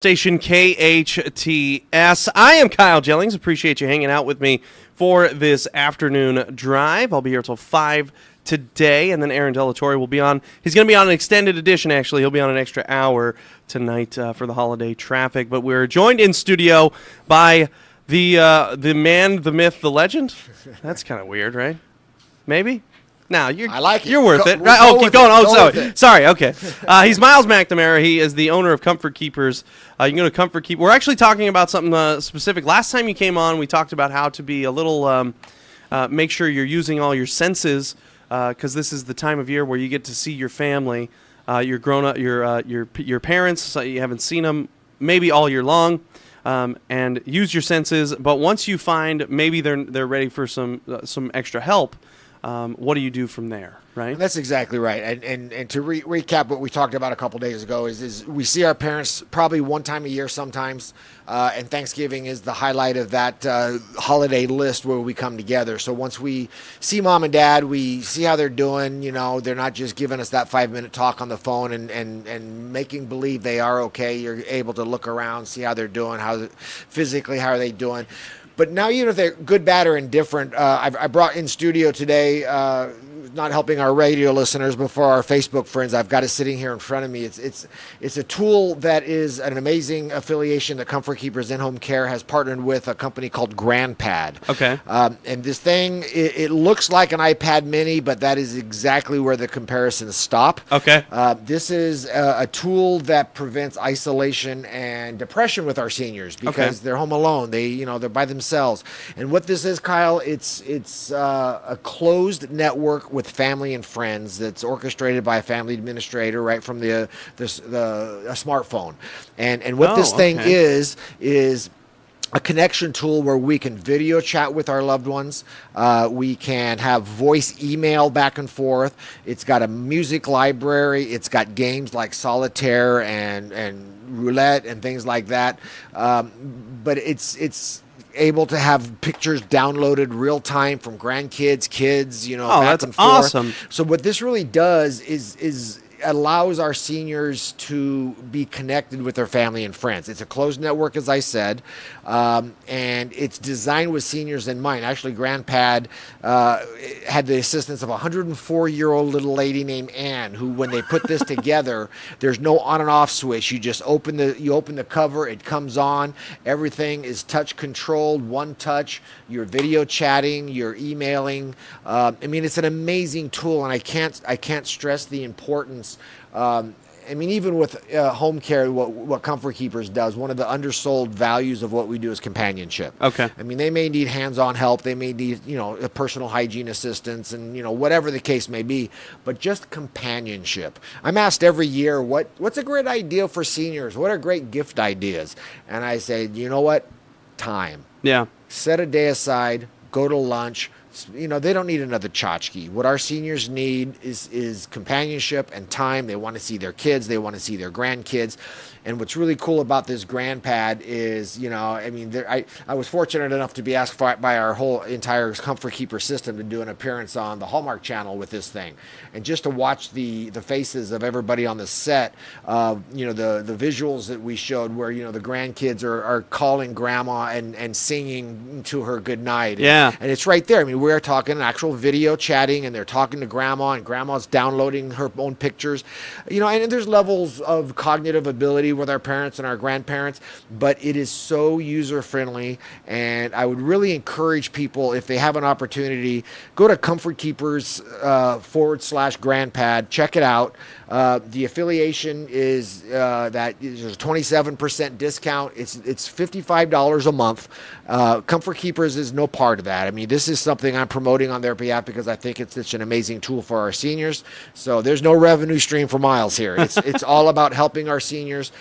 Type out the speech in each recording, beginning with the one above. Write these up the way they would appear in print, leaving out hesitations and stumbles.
Station KHTS. I am Kyle Jellings. Appreciate you hanging out with me for this afternoon drive. I'll be here till 5 today, and then Aaron Delatorre will be on. He's going to be on an extended edition, actually. He'll be on an extra hour tonight for the holiday traffic. But we're joined in studio by the man, the myth, the legend. That's kind of weird, right? Maybe? No, I like it. You're worth it. Right? Oh, keep going. Sorry. Okay. He's Myles McNamara. He is the owner of Comfort Keepers. You can go to Comfort Keep. We're actually talking about something specific. Last time you came on, we talked about how to be a little, make sure you're using all your senses, because this is the time of year where you get to see your family, your grown up, your parents. So you haven't seen them maybe all year long, and use your senses. But once you find maybe they're ready for some extra help. What do you do from there, right? That's exactly right. And to recap what we talked about a couple days ago is we see our parents probably one time a year sometimes, and Thanksgiving is the highlight of that holiday list where we come together. So once we see mom and dad, we see how they're doing. You know, they're not just giving us that 5-minute talk on the phone and making believe they are okay. You're able to look around, see how they're doing, how are they doing. But now, if they're good, bad, or indifferent, I brought in studio today, not helping our radio listeners, but for our Facebook friends, I've got it sitting here in front of me. It's a tool that is an amazing affiliation that Comfort Keepers In-Home Care has partnered with a company called GrandPad. Okay. And this thing, it looks like an iPad mini, but that is exactly where the comparisons stop. Okay. This is a tool that prevents isolation and depression with our seniors because they're home alone. They're by themselves. And what this is, Kyle, it's a closed network with family and friends that's orchestrated by a family administrator right from a smartphone. And what this thing is a connection tool where we can video chat with our loved ones. We can have voice email back and forth. It's got a music library. It's got games like solitaire and roulette and things like that. But it's able to have pictures downloaded real time from grandkids, kids, back that's and forth. awesome. So what this really does is allows our seniors to be connected with their family and friends. It's a closed network, as I said, and it's designed with seniors in mind. Actually, GrandPad had the assistance of a 104-year-old little lady named Anne, who, when they put this together, there's no on and off switch. You just open the cover, it comes on. Everything is touch controlled, one touch. You're video chatting, you're emailing. It's an amazing tool, and I can't stress the importance. Even with home care, what Comfort Keepers does, one of the undersold values of what we do is companionship. Okay. They may need hands-on help. They may need, a personal hygiene assistance and, whatever the case may be, but just companionship. I'm asked every year, what's a great idea for seniors? What are great gift ideas? And I say, you know what? Time. Yeah. Set a day aside, go to lunch. They don't need another tchotchke. What our seniors need is companionship and time. They want to see their kids. They want to see their grandkids. And what's really cool about this GrandPad is, I was fortunate enough to be asked by our whole entire Comfort Keeper system to do an appearance on the Hallmark Channel with this thing. And just to watch the faces of everybody on the set, the visuals that we showed where, the grandkids are calling grandma and singing to her goodnight. Yeah. And it's right there. We're talking actual video chatting, and they're talking to grandma, and grandma's downloading her own pictures. And there's levels of cognitive ability with our parents and our grandparents, but it is so user-friendly, and I would really encourage people, if they have an opportunity, go to Comfort Keepers /GrandPad, check it out. The affiliation is that there's a 27% discount. It's $55 a month. Comfort Keepers is no part of that. This is something I'm promoting on their behalf because I think it's such an amazing tool for our seniors. So there's no revenue stream for Myles here. It's all about helping our seniors.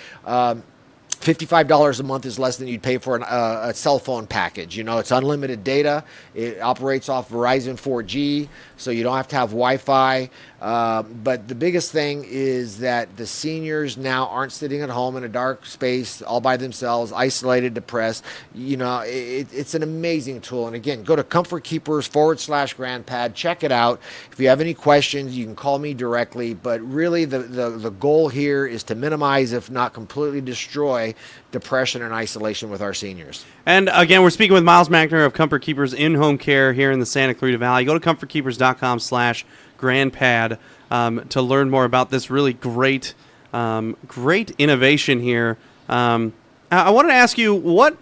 $55 a month is less than you'd pay for a cell phone package. It's unlimited data. It operates off Verizon 4G, so you don't have to have Wi-Fi. But the biggest thing is that the seniors now aren't sitting at home in a dark space all by themselves, isolated, depressed. It's an amazing tool. And again, go to Comfort Keepers /GrandPad. Check it out. If you have any questions, you can call me directly. But really, the goal here is to minimize, if not completely destroy, depression and isolation with our seniors. And again, we're speaking with Myles McNamara of Comfort Keepers in-home care here in the Santa Clarita Valley. Go to comfortkeepers.com/grandpad to learn more about this really great innovation here. I wanted to ask you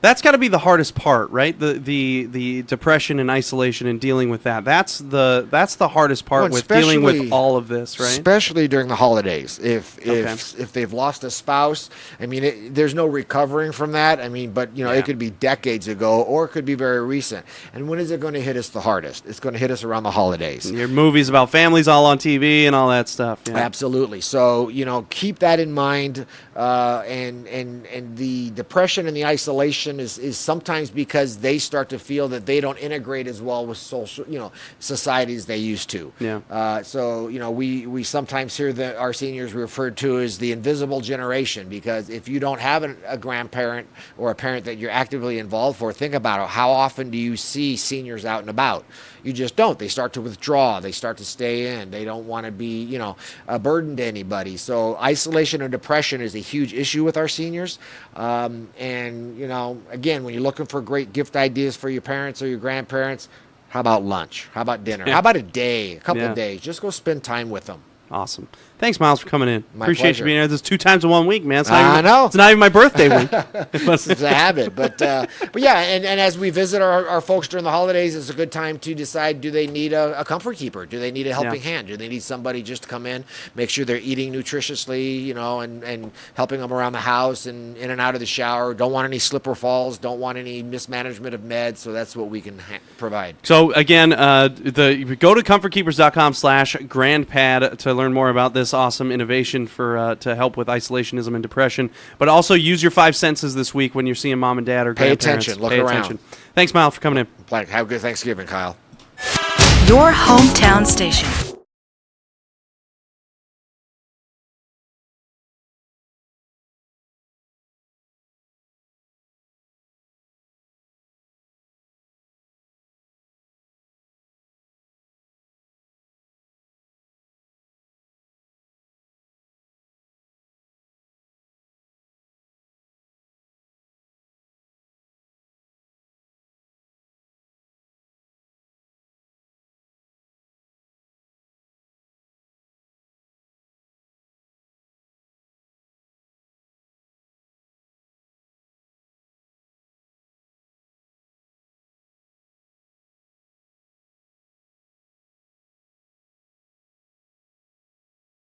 that's got to be the hardest part, right? The depression and isolation and dealing with that. That's the hardest part with dealing with all of this, right? Especially during the holidays. If they've lost a spouse, I mean, there's no recovering from that. I mean, but it could be decades ago, or it could be very recent. And when is it going to hit us the hardest? It's going to hit us around the holidays. Your movies about families all on TV and all that stuff. Yeah. Absolutely. So keep that in mind. And the depression and the isolation is sometimes because they start to feel that they don't integrate as well with social, society as they used to. Yeah. So we sometimes hear that our seniors referred to as the invisible generation, because if you don't have a grandparent or a parent that you're actively involved for, think about it. How often do you see seniors out and about? You just don't. They start to withdraw. They start to stay in. They don't want to be, a burden to anybody. So isolation and depression is a huge issue with our seniors. Again, when you're looking for great gift ideas for your parents or your grandparents, how about lunch? How about dinner? Yeah. How about a couple of days? Just go spend time with them. Awesome. Thanks, Myles, for coming in. Appreciate pleasure. you being here. This is 2 times in 1 week, man. I know. It's not even my birthday week. It's a habit. But yeah, and as we visit our folks during the holidays, it's a good time to decide, do they need a comfort keeper? Do they need a helping hand? Do they need somebody just to come in, make sure they're eating nutritiously, and helping them around the house and in and out of the shower? Don't want any slip or falls. Don't want any mismanagement of meds. So that's what we can provide. So again, go to comfortkeepers.com/grandpad to learn more about this awesome innovation to help with isolationism and depression. But also use your 5 senses this week when you're seeing mom and dad or grandparents. Pay attention. Look around. Thanks, Myles, for coming in. Have a good Thanksgiving, Kyle. Your hometown station.